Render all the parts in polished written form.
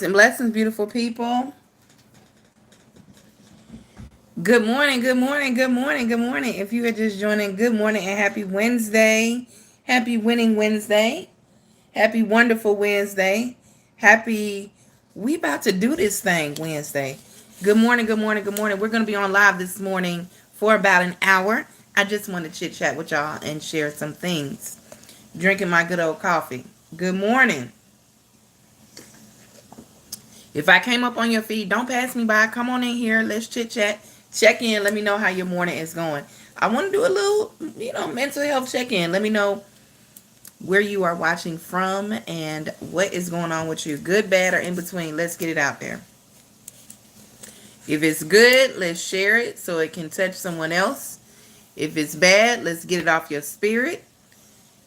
Peace and blessings, beautiful people. Good morning, good morning, good morning, good morning. If you are just joining, good morning and happy Wednesday. Happy winning Wednesday. Happy wonderful Wednesday. Happy we about to do this thing Wednesday. Good morning, good morning, good morning. We're going to be on live this morning for about an hour. I just want to chit chat with y'all and share some things. Drinking my good old coffee. Good morning. If I came up on your feed, don't pass me by. Come on in here. Let's chit chat. Check in. Let me know how your morning is going. I want to do a little, mental health check in. Let me know where you are watching from and what is going on with you. Good, bad, or in between. Let's get it out there. If it's good, let's share it so it can touch someone else. If it's bad, let's get it off your spirit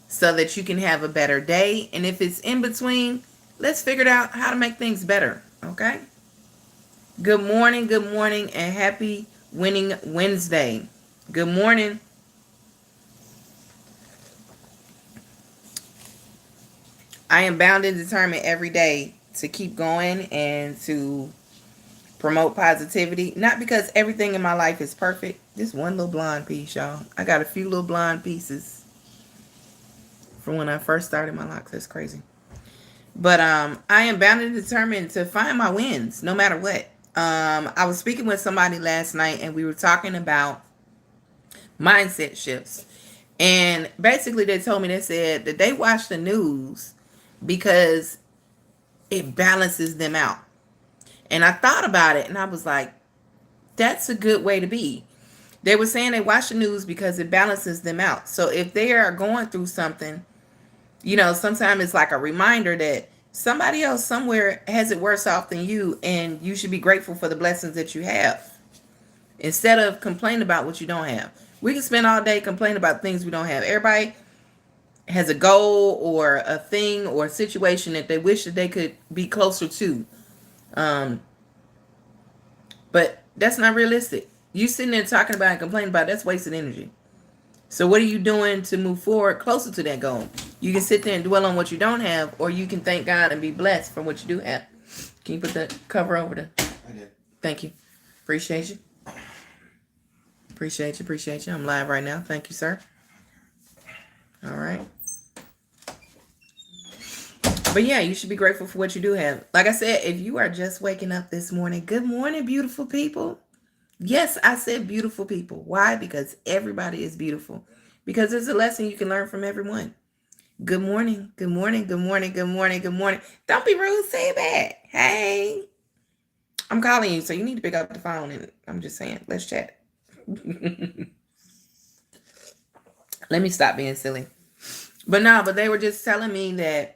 so that you can have a better day. And if it's in between, let's figure out how to make things better. Okay? Good morning, and happy winning Wednesday. Good morning. I am bound and determined every day to keep going and to promote positivity. Not because everything in my life is perfect. Just one little blonde piece, y'all. I got a few little blonde pieces from when I first started my locks. That's crazy. But I am bound and determined to find my wins no matter what. I was speaking with somebody last night and we were talking about mindset shifts. And basically they told me, they said that they watch the news because it balances them out. And I thought about it and I was like, that's a good way to be. They were saying they watch the news because it balances them out. So if they are going through something, sometimes it's like a reminder that somebody else somewhere has it worse off than you, and you should be grateful for the blessings that you have instead of complaining about what you don't have. We can spend all day complaining about things we don't have. Everybody has a goal or a thing or a situation that they wish that they could be closer to. But that's not realistic. You sitting there talking about and complaining about, that's wasted energy. So what are you doing to move forward closer to that goal? You can sit there and dwell on what you don't have, or you can thank God and be blessed for what you do have. Can you put the cover over the? I did. Thank you. Appreciate you. Appreciate you. I'm live right now. Thank you, sir. All right. But yeah, you should be grateful for what you do have. Like I said, if you are just waking up this morning, good morning, beautiful people. Yes, I said beautiful people. Why? Because everybody is beautiful. Because there's a lesson you can learn from everyone. Good morning. Good morning. Good morning. Good morning. Good morning. Don't be rude. Say it back. Hey. I'm calling you, so you need to pick up the phone. And I'm just saying, let's chat. Let me stop being silly. But they were just telling me that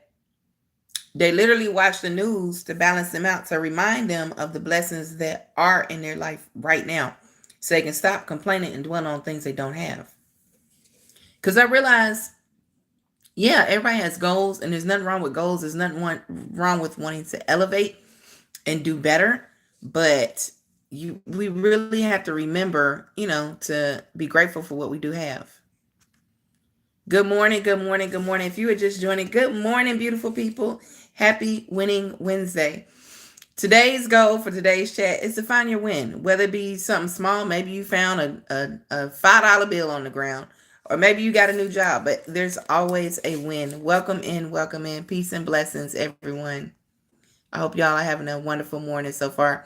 they literally watch the news to balance them out, to remind them of the blessings that are in their life right now, so they can stop complaining and dwelling on things they don't have. Because I realize, yeah, everybody has goals, and there's nothing wrong with goals. There's nothing wrong with wanting to elevate and do better. But we really have to remember, to be grateful for what we do have. Good morning, good morning, good morning. If you are just joining, good morning, beautiful people. Happy winning Wednesday. Today's goal for today's chat is to find your win, whether it be something small. Maybe you found a $5 bill on the ground, or maybe you got a new job, but there's always a win. Welcome in. Peace and blessings, everyone. I hope y'all are having a wonderful morning so far.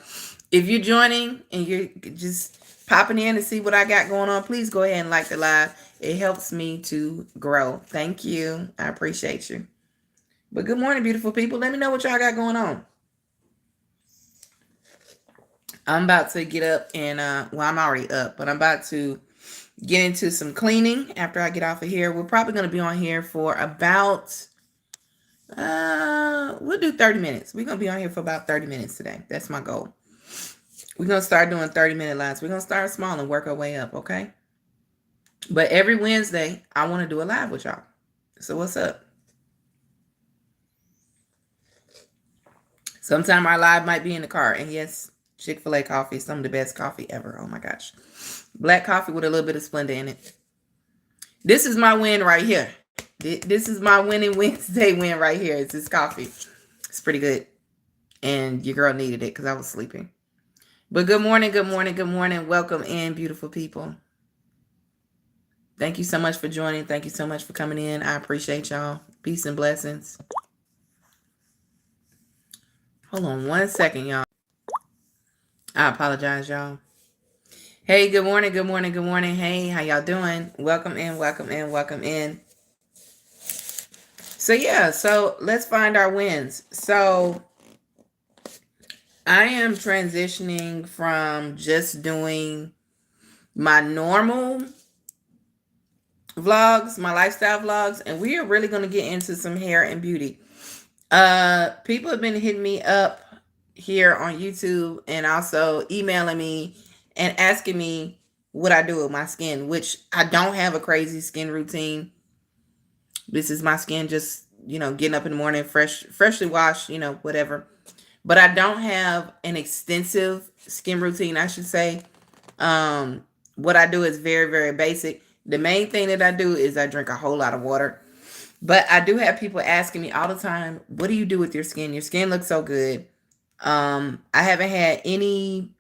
If you're joining and you're just popping in to see what I got going on, please go ahead and like the live. It helps me to grow. Thank you. I appreciate you. But good morning, beautiful people. Let me know what y'all got going on. I'm about to get up and, I'm already up, but I'm about to get into some cleaning after I get off of here. We're probably going to be on here for about, we'll do 30 minutes. We're going to be on here for about 30 minutes today. That's my goal. We're going to start doing 30-minute lives. We're going to start small and work our way up, okay? But every Wednesday, I want to do a live with y'all. So what's up? Sometime our live might be in the car. And yes, Chick-fil-A coffee is some of the best coffee ever. Oh my gosh. Black coffee with a little bit of Splenda in it. This is my win right here. This is my winning Wednesday win right here. It's this coffee. It's pretty good. and your girl needed it because I was sleeping. But good morning, good morning, good morning. Welcome in, beautiful people. Thank you so much for joining. Thank you so much for coming in. I appreciate y'all. Peace and blessings. Hold on one second, y'all. I apologize, y'all. Hey, good morning, good morning, good morning. Hey, how y'all doing? Welcome in, welcome in, welcome in. So yeah, so let's find our wins. So I am transitioning from just doing my normal vlogs, my lifestyle vlogs, and we are really going to get into some hair and beauty. People have been hitting me up here on YouTube and also emailing me and asking me what I do with my skin, which I don't have a crazy skin routine. This is my skin just, getting up in the morning, freshly washed, whatever. But I don't have an extensive skin routine, I should say. What I do is very, very basic. The main thing that I do is I drink a whole lot of water. But I do have people asking me all the time, what do you do with your skin? Your skin looks so good. I haven't had any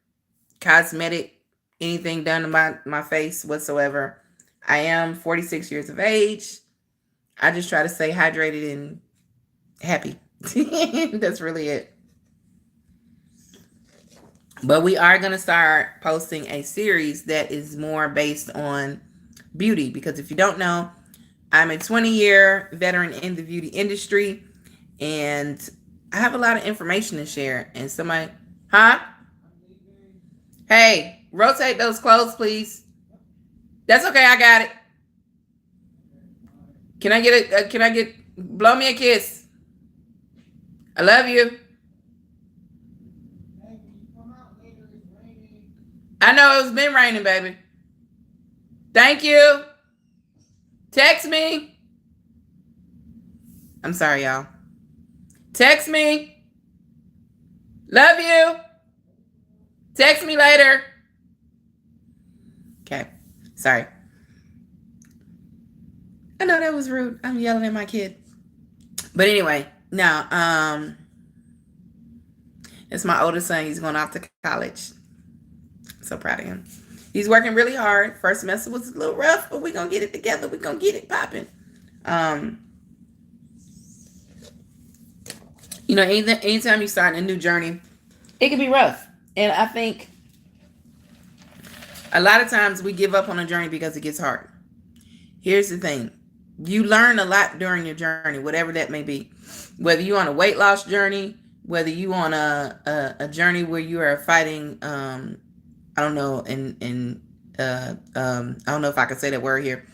cosmetic, anything done to my face whatsoever. I am 46 years of age. I just try to stay hydrated and happy. That's really it. But we are going to start posting a series that is more based on beauty. Because if you don't know, I'm a 20-year veteran in the beauty industry. And I have a lot of information to share. And somebody, huh? Hey, rotate those clothes, please. That's okay. I got it. Can I get, blow me a kiss? I love you. I know it's been raining, baby. Thank you. Text me. I'm sorry, y'all. Text me. Love you. Text me later. Okay. Sorry. I know that was rude. I'm yelling at my kid. But anyway, now, it's my oldest son. He's going off to college. So proud of him. He's working really hard. First semester was a little rough, but we're going to get it together. We're going to get it popping. Anytime you start a new journey, it can be rough. And I think a lot of times we give up on a journey because it gets hard. Here's the thing. You learn a lot during your journey, whatever that may be. Whether you're on a weight loss journey, whether you on a journey where you are fighting, I don't know, I don't know if I can say that word here,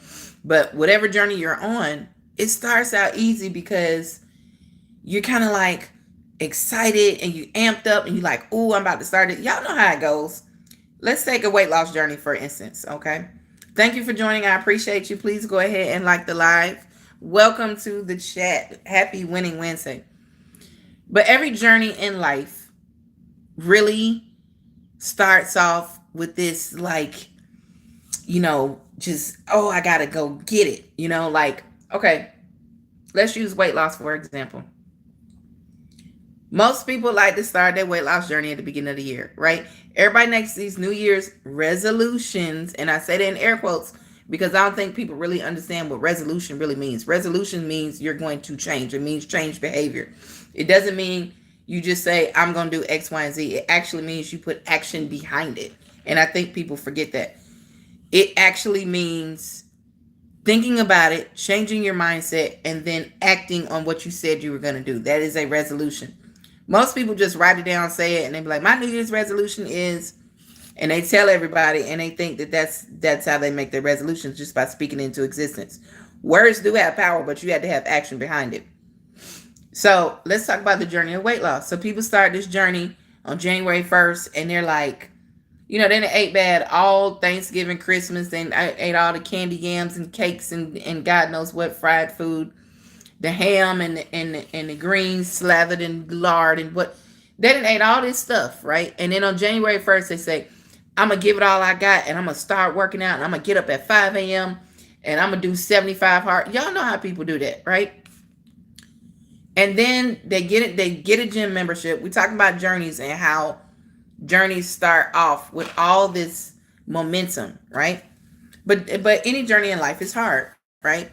but whatever journey you're on, it starts out easy because you're kind of like excited and you amped up and you're like, oh, I'm about to start it. Y'all know how it goes. Let's take a weight loss journey, for instance, okay? Thank you for joining. I appreciate you. Please go ahead and like the live. Welcome to the chat. Happy Winning Wednesday. But every journey in life really starts off with this, like, just, oh, I got to go get it. Okay, let's use weight loss, for example. Most people like to start their weight loss journey at the beginning of the year, right? Everybody makes these New Year's resolutions, and I say that in air quotes because I don't think people really understand what resolution really means. Resolution means you're going to change. It means change behavior. It doesn't mean you just say, I'm going to do X, Y, and Z. It actually means you put action behind it. And I think people forget that. It actually means thinking about it, changing your mindset, and then acting on what you said you were going to do. That is a resolution. Most people just write it down, say it, and they be like, my New Year's resolution is, and they tell everybody, and they think that that's how they make their resolutions, just by speaking into existence. Words do have power, but you have to have action behind it. So let's talk about the journey of weight loss. So people start this journey on January 1st, and they're like, then they ate bad all Thanksgiving, Christmas, and I ate all the candy yams and cakes and God knows what fried food. The ham and the greens slathered in lard and what. They done ate all this stuff, right? And then on January 1st, they say, I'm going to give it all I got, and I'm going to start working out, and I'm going to get up at 5 a.m., and I'm going to do 75 hard. Y'all know how people do that, right? And then they get a gym membership. We talk about journeys and how journeys start off with all this momentum, right? But any journey in life is hard, right?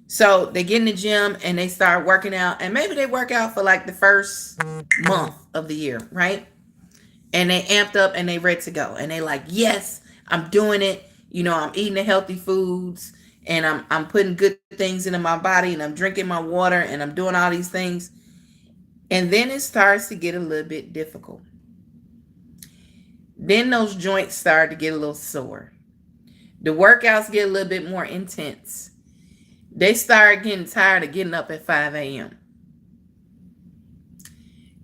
So they get in the gym and they start working out, and maybe they work out for like the first month of the year, right? And they amped up and they ready to go, and they like, yes, I'm doing it. I'm eating the healthy foods, and I'm putting good things into my body, and I'm drinking my water, and I'm doing all these things. And then it starts to get a little bit difficult. Then those joints start to get a little sore. The workouts get a little bit more intense. They start getting tired of getting up at 5 a.m.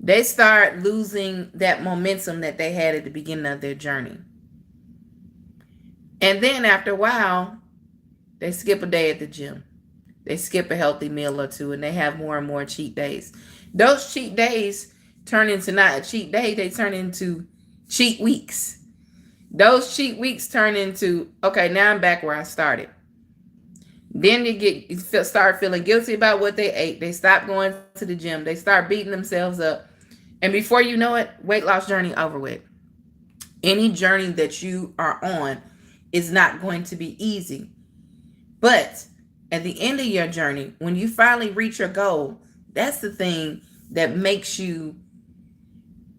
They start losing that momentum that they had at the beginning of their journey. And then after a while, they skip a day at the gym. They skip a healthy meal or two, and they have more and more cheat days. Those cheat days turn into not a cheat day, they turn into cheat weeks. Those cheat weeks turn into, okay, now I'm back where I started. Then they start feeling guilty about what they ate. They stop going to the gym. They start beating themselves up. And before you know it, weight loss journey over with. Any journey that you are on is not going to be easy. But at the end of your journey, when you finally reach your goal, that's the thing that makes you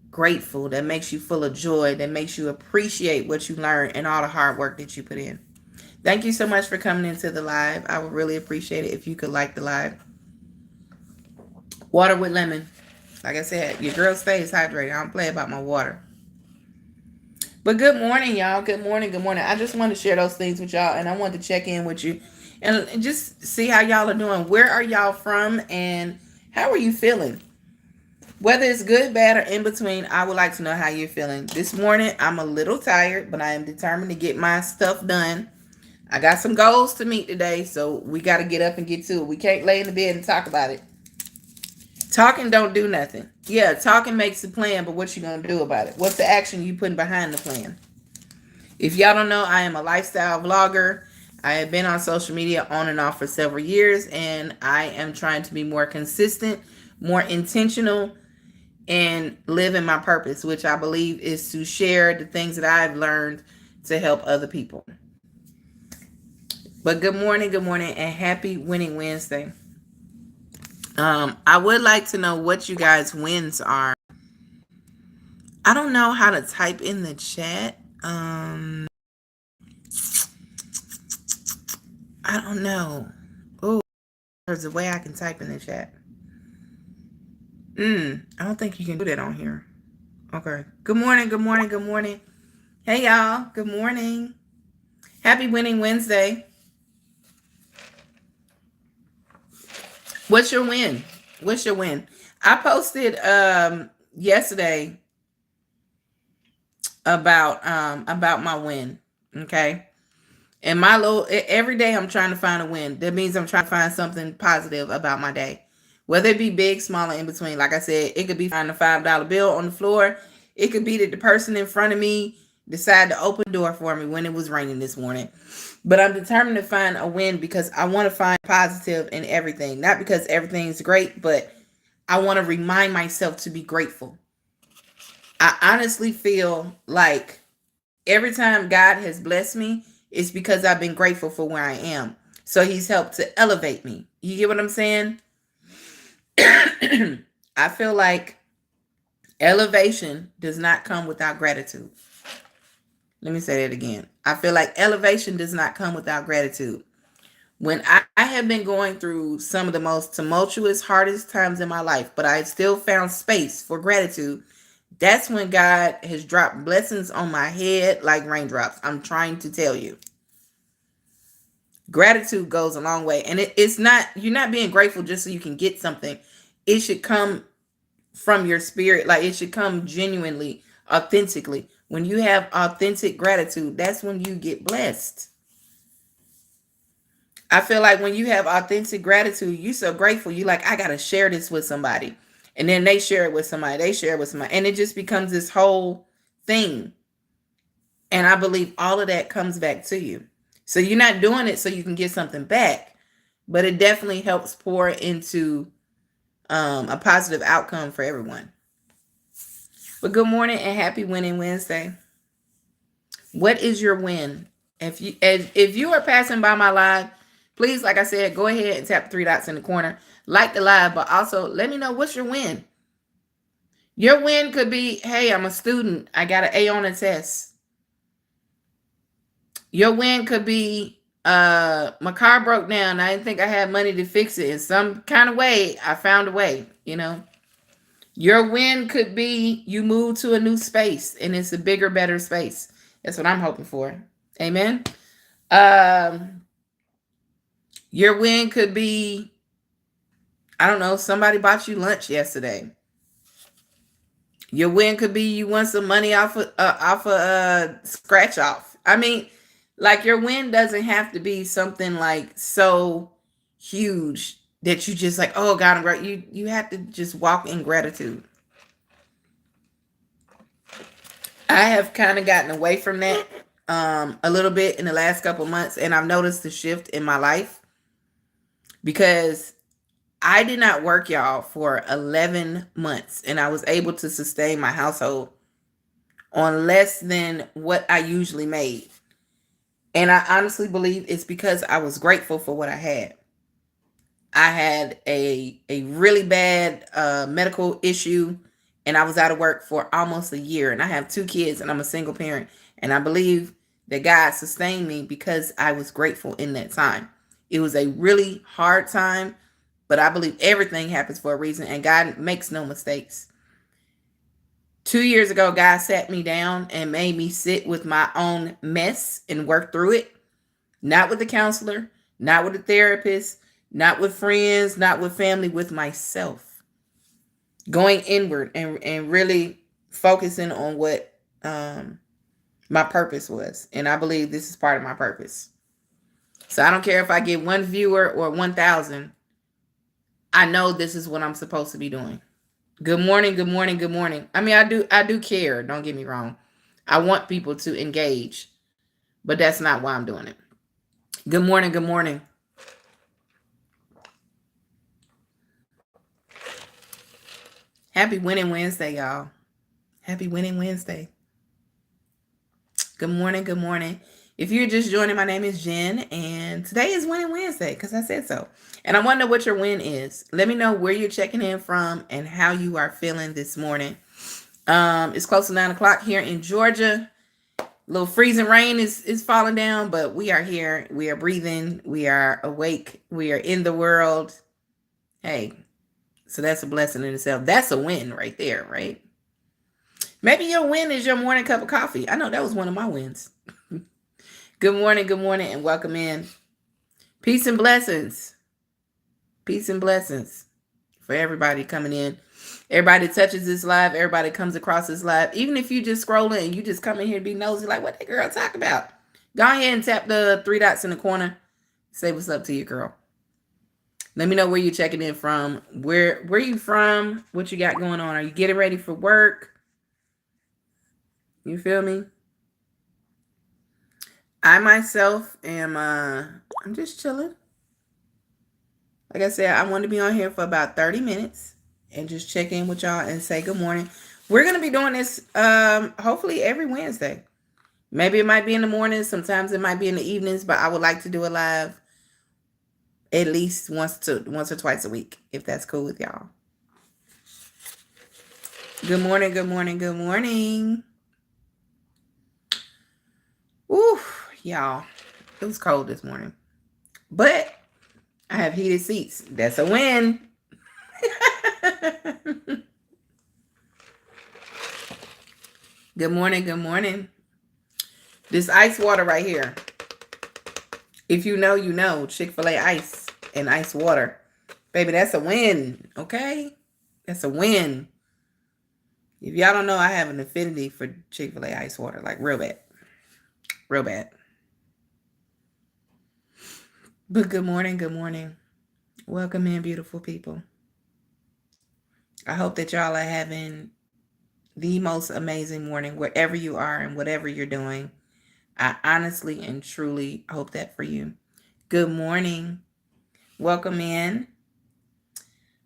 grateful, that makes you full of joy, that makes you appreciate what you learned and all the hard work that you put in. Thank you so much for coming into the live. I would really appreciate it if you could like the live. Water with lemon. Like I said, your girl stays hydrated. I don't play about my water. But good morning, y'all. Good morning. Good morning. I just wanted to share those things with y'all, and I wanted to check in with you and just see how y'all are doing. Where are y'all from, and how are you feeling? Whether it's good, bad, or in between, I would like to know how you're feeling. This morning, I'm a little tired, but I am determined to get my stuff done. I got some goals to meet today, so we got to get up and get to it. We can't lay in the bed and talk about it. Talking don't do nothing. Yeah, talking makes the plan, but what you going to do about it? What's the action you putting behind the plan? If y'all don't know, I am a lifestyle vlogger. I have been on social media on and off for several years, and I am trying to be more consistent, more intentional, and live in my purpose, which I believe is to share the things that I've learned to help other people. But good morning, and happy Winning Wednesday. I would like to know what you guys' wins are. I don't know how to type in the chat. I don't know. Oh, there's a way I can type in the chat. I don't think you can do that on here. Okay. Good morning. Hey, y'all. Good morning. Happy Winning Wednesday. What's your win? I posted yesterday about my win. Okay. And every day I'm trying to find a win. That means I'm trying to find something positive about my day. Whether it be big, small, or in between. Like I said, it could be finding a $5 bill on the floor. It could be that the person in front of me decided to open the door for me when it was raining this morning. But I'm determined to find a win because I want to find positive in everything. Not because everything's great, but I want to remind myself to be grateful. I honestly feel like every time God has blessed me, it's because I've been grateful for where I am. So he's helped to elevate me. You get what I'm saying? I feel like elevation does not come without gratitude. Let me say that again. I feel like elevation does not come without gratitude. When I have been going through some of the most tumultuous, hardest times in my life, but I still found space for gratitude, that's when God has dropped blessings on my head like raindrops. I'm trying to tell you. Gratitude goes a long way. And it's not, you're not being grateful just so you can get something. It should come from your spirit. Like it should come genuinely, authentically. When you have authentic gratitude, that's when you get blessed. I feel like when you have authentic gratitude, you're so grateful. You're like, I got to share this with somebody. And then they share it with somebody. They share it with somebody. And it just becomes this whole thing. And I believe all of that comes back to you. So you're not doing it so you can get something back. But it definitely helps pour into a positive outcome for everyone. But good morning and happy Winning Wednesday. What is your win? If you are passing by my live, please, like I said, go ahead and tap the three dots in the corner, like the live, but also let me know what's your win. Your win could be, hey, I'm a student. I got an A on a test. Your win could be, my car broke down. I didn't think I had money to fix it. In some kind of way, I found a way, Your win could be you move to a new space and it's a bigger, better space. That's what I'm hoping for. Amen. Your win could be, I don't know, somebody bought you lunch yesterday. Your win could be you won some money off of scratch off. I mean, like your win doesn't have to be something like so huge that you just like, oh God, I'm great. You have to just walk in gratitude. I have kind of gotten away from that a little bit in the last couple months, and I've noticed the shift in my life because I did not work, y'all, for 11 months, and I was able to sustain my household on less than what I usually made. And I honestly believe it's because I was grateful for what I had. I had a really bad medical issue, and I was out of work for almost a year. And I have 2 kids, and I'm a single parent. And I believe that God sustained me because I was grateful in that time. It was a really hard time, but I believe everything happens for a reason, and God makes no mistakes. 2 years ago, God sat me down and made me sit with my own mess and work through it. Not with the counselor, not with the therapist, not with friends, not with family, with myself. Going inward and really focusing on what my purpose was. And I believe this is part of my purpose. So I don't care if I get 1 viewer or 1,000. I know this is what I'm supposed to be doing. Good morning, good morning, good morning. I mean, I do care. Don't get me wrong. I want people to engage, but that's not why I'm doing it. Good morning, good morning. Happy Winning Wednesday, y'all. Happy Winning Wednesday. Good morning, good morning. If you're just joining, my name is Jen, and today is Winning Wednesday because I said so. And I want to know what your win is. Let me know where you're checking in from and how you are feeling this morning. It's close to 9 o'clock here in Georgia. A little freezing rain is falling down, but we are here. We are breathing. We are awake. We are in the world. Hey, so that's a blessing in itself. That's a win right there, right? Maybe your win is your morning cup of coffee. I know that was one of my wins. Good morning, and welcome in. Peace and blessings. Peace and blessings for everybody coming in. Everybody touches this live. Everybody comes across this live. Even if you just scrolling and you just come in here to be nosy, like, what that girl talk about? Go ahead and tap the 3 dots in the corner. Say what's up to your girl. Let me know where you're checking in from. Where you from? What you got going on? Are you getting ready for work? You feel me? I myself am I'm just chilling. Like I said, I want to be on here for about 30 minutes and just check in with y'all and say good morning. We're going to be doing this hopefully every Wednesday. Maybe it might be in the mornings, sometimes it might be in the evenings, but I would like to do a live at least once or twice a week, if that's cool with y'all. Good morning, good morning, good morning. Ooh, y'all, it was cold this morning, but I have heated seats. That's a win. Good morning, good morning. This ice water right here. If you know, you know. Chick-fil-A ice and ice water. Baby, that's a win, okay? That's a win. If y'all don't know, I have an affinity for Chick-fil-A ice water. Like, real bad. Real bad. But good morning, good morning. Welcome in, beautiful people. I hope that y'all are having the most amazing morning wherever you are and whatever you're doing. I honestly and truly hope that for you. Good morning. Welcome in.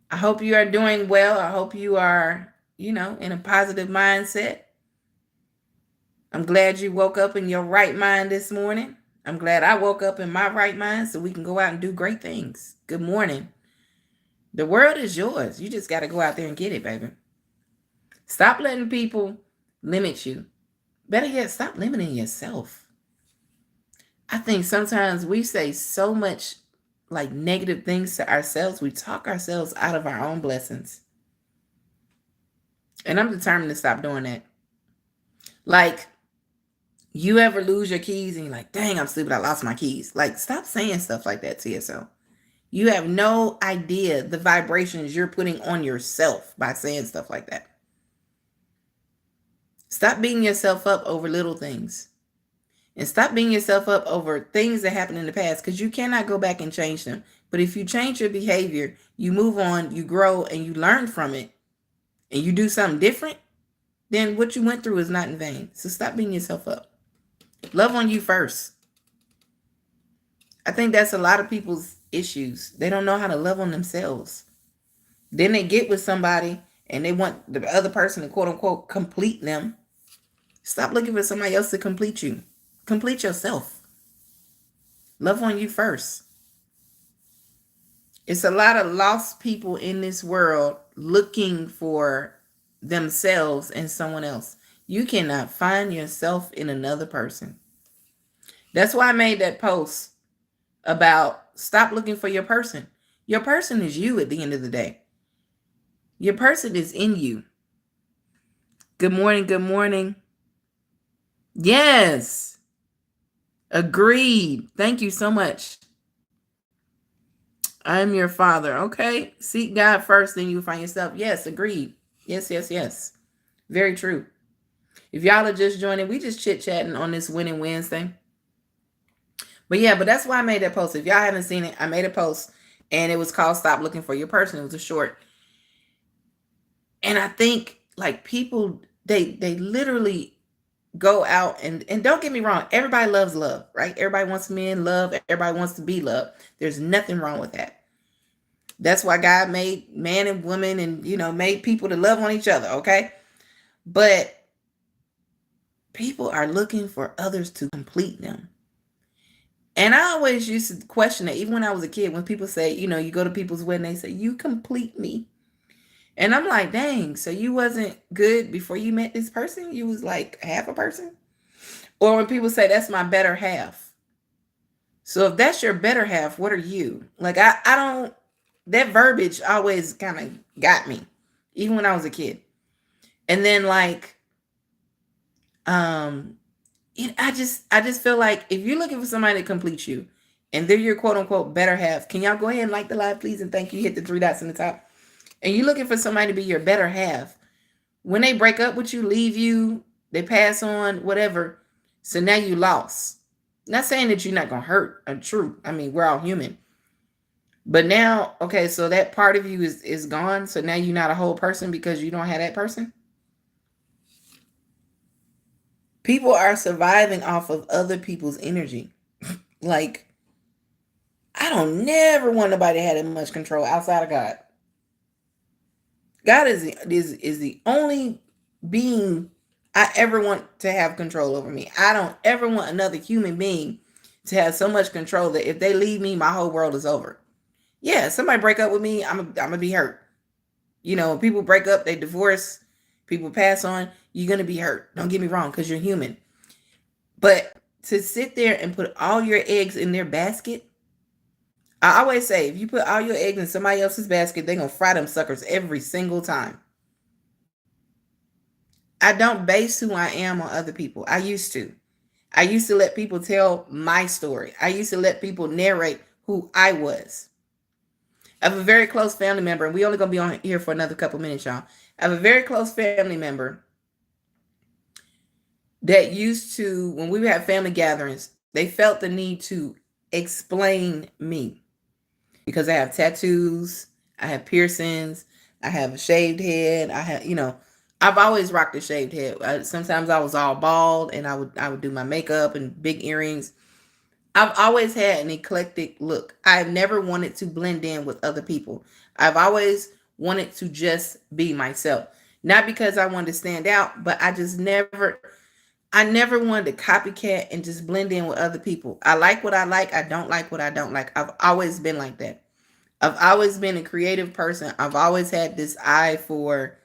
I hope you are doing well. I hope you are, in a positive mindset. I'm glad you woke up in your right mind this morning. I'm glad I woke up in my right mind so we can go out and do great things. Good morning. The world is yours. You just got to go out there and get it, baby. Stop letting people limit you. Better yet, stop limiting yourself. I think sometimes we say so much like negative things to ourselves. We talk ourselves out of our own blessings. And I'm determined to stop doing that. Like, you ever lose your keys and you're like, dang, I'm stupid, I lost my keys. Like, stop saying stuff like that to yourself. You have no idea the vibrations you're putting on yourself by saying stuff like that. Stop beating yourself up over little things. And stop beating yourself up over things that happened in the past, because you cannot go back and change them. But if you change your behavior, you move on, you grow, and you learn from it, and you do something different, then what you went through is not in vain. So stop beating yourself up. Love on you first. I think that's a lot of people's issues. They don't know how to love on themselves. Then they get with somebody and they want the other person to quote unquote complete them. Stop looking for somebody else to complete you. Complete yourself. Love on you first. It's a lot of lost people in this world looking for themselves in someone else. You cannot find yourself in another person. That's why I made that post about stop looking for your person. Your person is you at the end of the day. Your person is in you. Good morning. Good morning. Yes. Agreed. Thank you so much. I am your father. Okay. Seek God first, then you find yourself. Yes. Agreed. Yes, yes, yes. Very true. If y'all are just joining, we just chit-chatting on this Winning Wednesday. But yeah, but that's why I made that post. If y'all haven't seen it, I made a post and it was called Stop Looking for Your Person. It was a short. And I think like people, they literally go out and don't get me wrong, everybody loves love, right? Everybody wants men love. Everybody wants to be loved. There's nothing wrong with that. That's why God made man and woman and, made people to love on each other, okay? But people are looking for others to complete them. And I always used to question that, even when I was a kid, when people say, you go to people's wedding, they say, you complete me. And I'm like, dang, so you wasn't good before you met this person? You was like half a person? Or when people say, that's my better half. So if that's your better half, what are you? Like, I don't, that verbiage always kind of got me, even when I was a kid. And then like, I just feel like if you're looking for somebody to complete you and they're your quote unquote better half, can y'all go ahead and like the live, please? And thank you. Hit the 3 dots in the top. And you're looking for somebody to be your better half. When they break up with you, leave you, they pass on, whatever. So now you lost. Not saying that you're not going to hurt. True. I mean, we're all human. But now, okay, so that part of you is gone. So now you're not a whole person because you don't have that person. People are surviving off of other people's energy. Like, I don't never want nobody to have that much control outside of God. God is the only being I ever want to have control over me. I don't ever want another human being to have so much control that if they leave me, my whole world is over. Yeah, somebody break up with me, I'm gonna be hurt. People break up, they divorce, people pass on, you're gonna be hurt. Don't get me wrong, because you're human. But to sit there and put all your eggs in their basket, I always say, if you put all your eggs in somebody else's basket, they're going to fry them suckers every single time. I don't base who I am on other people. I used to let people tell my story. I used to let people narrate who I was. I have a very close family member, and we only going to be on here for another couple minutes, y'all. I have a very close family member that used to, when we would have family gatherings, they felt the need to explain me. Because I have tattoos, I have piercings, I have a shaved head. I have, I've always rocked a shaved head. Sometimes I was all bald and I would do my makeup and big earrings. I've always had an eclectic look. I've never wanted to blend in with other people. I've always wanted to just be myself. Not because I wanted to stand out, but I never wanted to copycat and just blend in with other people. I like what I like. I don't like what I don't like. I've always been like that. I've always been a creative person. I've always had this eye for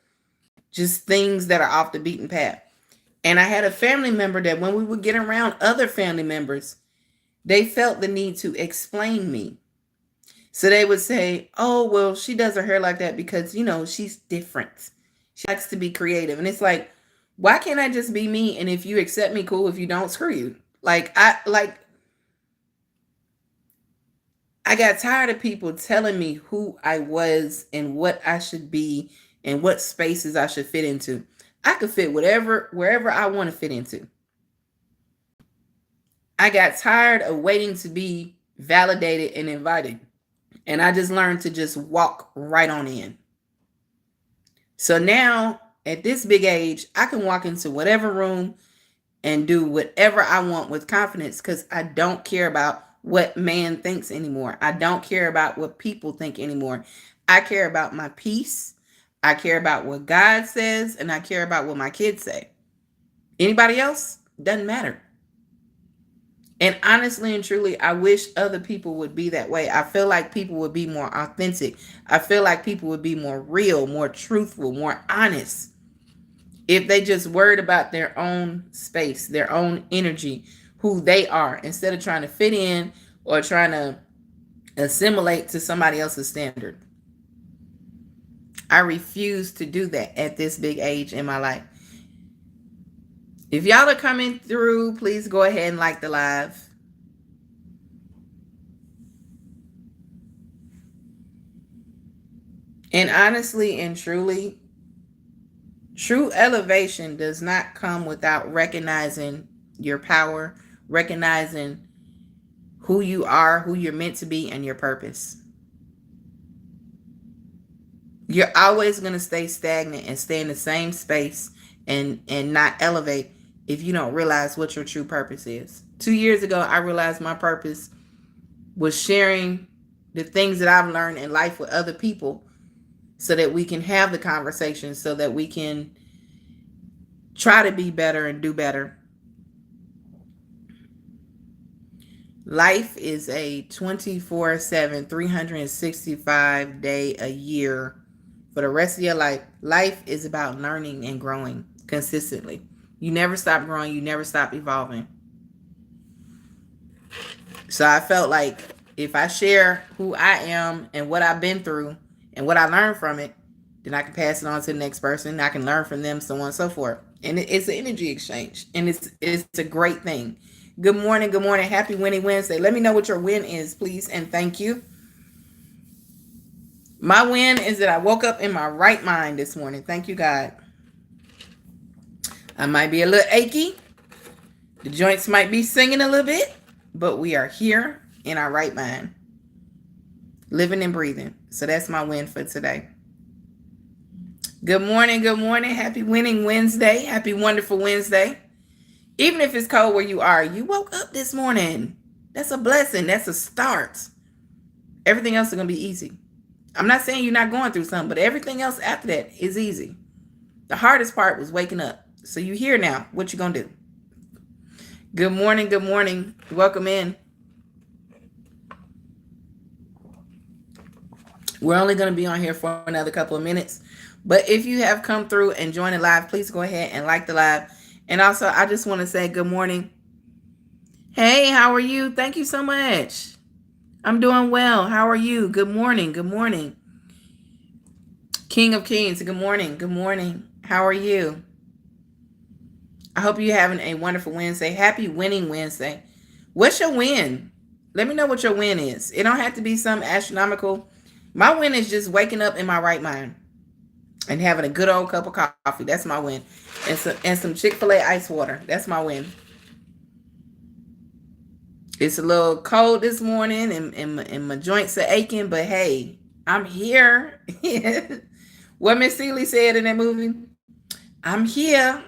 just things that are off the beaten path. And I had a family member that when we would get around other family members, they felt the need to explain me. So they would say, oh, well, she does her hair like that because, she's different. She likes to be creative. And it's like, why can't I just be me? And if you accept me, cool. If you don't, screw you. I got tired of people telling me who I was and what I should be and what spaces I should fit into. I could fit wherever I want to fit into. I got tired of waiting to be validated and invited. And I just learned to just walk right on in. So now at this big age, I can walk into whatever room and do whatever I want with confidence because I don't care about what man thinks anymore. I don't care about what people think anymore. I care about my peace. I care about what God says, and I care about what my kids say. Anybody else? Doesn't matter. And honestly and truly, I wish other people would be that way. I feel like people would be more authentic. I feel like people would be more real, more truthful, more honest if they just worried about their own space, their own energy, who they are, instead of trying to fit in or trying to assimilate to somebody else's standard. I refuse to do that at this big age in my life. If y'all are coming through, please go ahead and like the live. And honestly and truly, true elevation does not come without recognizing your power, recognizing who you are, who you're meant to be, and your purpose. You're always going to stay stagnant and stay in the same space and not elevate if you don't realize what your true purpose is. 2 years ago, I realized my purpose was sharing the things that I've learned in life with other people so that we can have the conversation, so that we can try to be better and do better. Life is a 24/7, 365 day a year for the rest of your life. Life is about learning and growing consistently. You never stop growing. You never stop evolving. So I felt like if I share who I am and what I've been through and what I learned from it, then I can pass it on to the next person. I can learn from them, so on and so forth. And it's an energy exchange, and it's a great thing. Good morning, good morning. Happy Winning Wednesday. Let me know what your win is, please, and thank you. My win is that I woke up in my right mind this morning. Thank you, God. I might be a little achy. The joints might be singing a little bit, but we are here in our right mind, living and breathing. So that's my win for today. Good morning, good morning. Happy Winning Wednesday. Happy Wonderful Wednesday. Even if it's cold where you are, you woke up this morning. That's a blessing. That's a start. Everything else is going to be easy. I'm not saying you're not going through something, but everything else after that is easy. The hardest part was waking up. So you here now. What you going to do? Good morning. Good morning. Welcome in. We're only going to be on here for another couple of minutes. But if you have come through and joined the live, please go ahead and like the live. And also, I just want to say good morning. Hey, how are you? Thank you so much. I'm doing well. How are you? Good morning. Good morning. King of Kings, good morning. Good morning. How are you? I hope you're having a wonderful Wednesday. Happy Winning Wednesday. What's your win? Let me know what your win is. It don't have to be some astronomical. My win is just waking up in my right mind and having a good old cup of coffee. That's my win. And some Chick-fil-A ice water. That's my win. It's a little cold this morning and my joints are aching, but hey, I'm here. What Miss Seeley said in that movie, I'm here.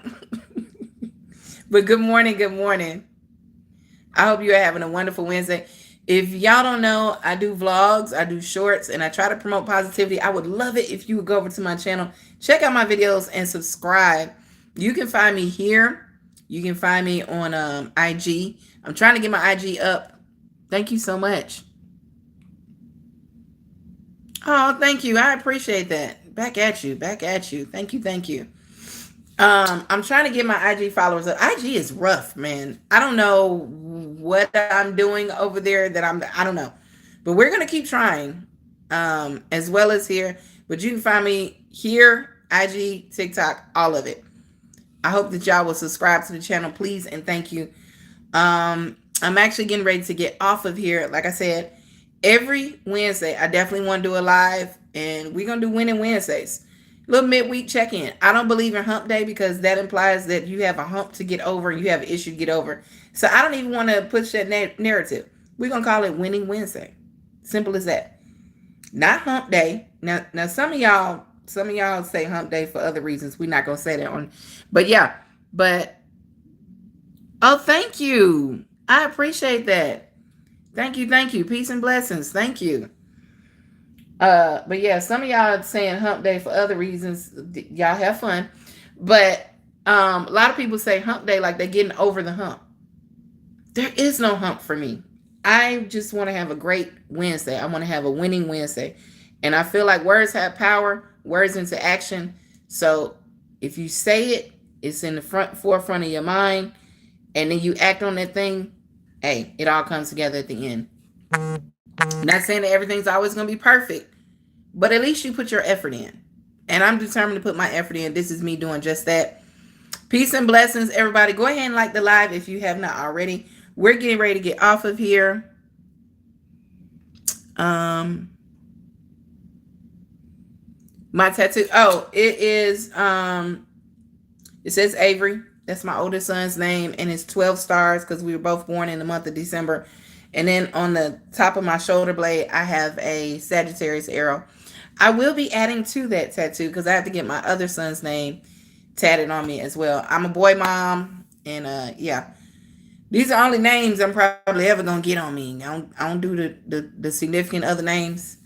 But good morning, good morning. I hope you're having a wonderful Wednesday. If y'all don't know, I do vlogs, I do shorts, and I try to promote positivity. I would love it if you would go over to my channel, check out my videos, and subscribe. You can find me here. You can find me on IG. I'm trying to get my IG up. Thank you so much. Oh, thank you. I appreciate that. Back at you. Back at you. Thank you. Thank you. I'm trying to get my IG followers up. IG is rough, man. I don't know what I'm doing over there I don't know. But we're gonna keep trying. As well as here. But you can find me here, IG, TikTok, all of it. I hope that y'all will subscribe to the channel, please, and thank you. I'm actually getting ready to get off of here. Like I said, every Wednesday, I definitely want to do a live, and we're going to do Winning Wednesdays. Little midweek check-in. I don't believe in hump day because that implies that you have a hump to get over and you have an issue to get over. So I don't even want to push that narrative. We're going to call it Winning Wednesday. Simple as that. Not hump day. Now some of y'all say hump day for other reasons. We're not going to say that on. But yeah, oh, thank you. I appreciate that. Thank you. Thank you. Peace and blessings. Thank you. But yeah, some of y'all saying hump day for other reasons. Y'all have fun. But a lot of people say hump day like they're getting over the hump. There is no hump for me. I just want to have a great Wednesday. I want to have a winning Wednesday. And I feel like words have power, words into action. So if you say it, it's in the forefront of your mind, and then you act on that thing, hey, it all comes together at the end. Not saying that everything's always going to be perfect, but at least you put your effort in. And I'm determined to put my effort in. This is me doing just that. Peace and blessings, everybody. Go ahead and like the live if you have not already. We're getting ready to get off of here. My tattoo. Oh, it is it says Avery. That's my oldest son's name, and it's 12 stars because we were both born in the month of December. And then on the top of my shoulder blade, I have a Sagittarius arrow. I will be adding to that tattoo because I have to get my other son's name tatted on me as well. I'm a boy mom, and yeah. These are only names I'm probably ever going to get on me. I don't do the significant other names.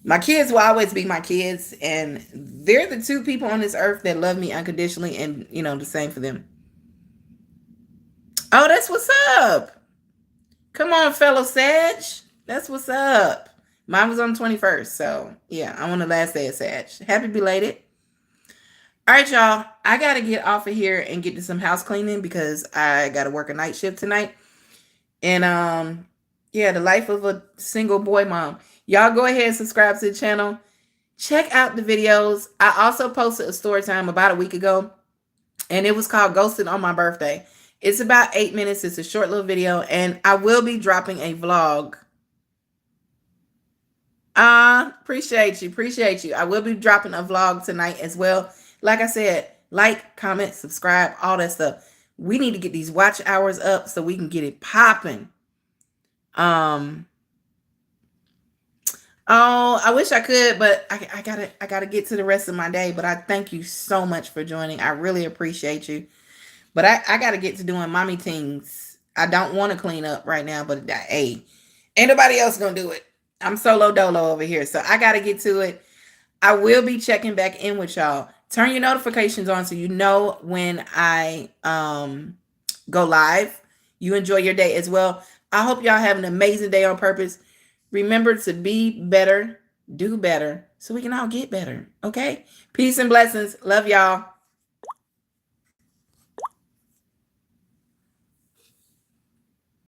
My kids will always be my kids, and they're the two people on this earth that love me unconditionally, and, you know, the same for them. Oh, that's what's up. Come on, fellow Sag. That's what's up. Mine was on the 21st, so, yeah, I'm on the last day of Sag. Happy belated. All right, y'all. I got to get off of here and get to some house cleaning because I got to work a night shift tonight. And, yeah, the life of a single boy mom. Y'all go ahead and subscribe to the channel. Check out the videos. I also posted a story time about a week ago, and it was called Ghosted on My Birthday. It's about 8 minutes. It's a short little video, and I will be dropping a vlog. Appreciate you. Appreciate you. I will be dropping a vlog tonight as well. Like I said, like, comment, subscribe, all that stuff. We need to get these watch hours up so we can get it popping. Oh, I wish I could, but I gotta get to the rest of my day. But I thank you so much for joining. I really appreciate you. But I gotta get to doing mommy things. I don't want to clean up right now, but hey, ain't nobody else gonna do it. I'm solo dolo over here, so I gotta get to it. I will be checking back in with y'all. Turn your notifications on so you know when I go live. You enjoy your day as well. I hope y'all have an amazing day on purpose. Remember to be better, do better, so we can all get better. Okay? Peace and blessings. Love y'all.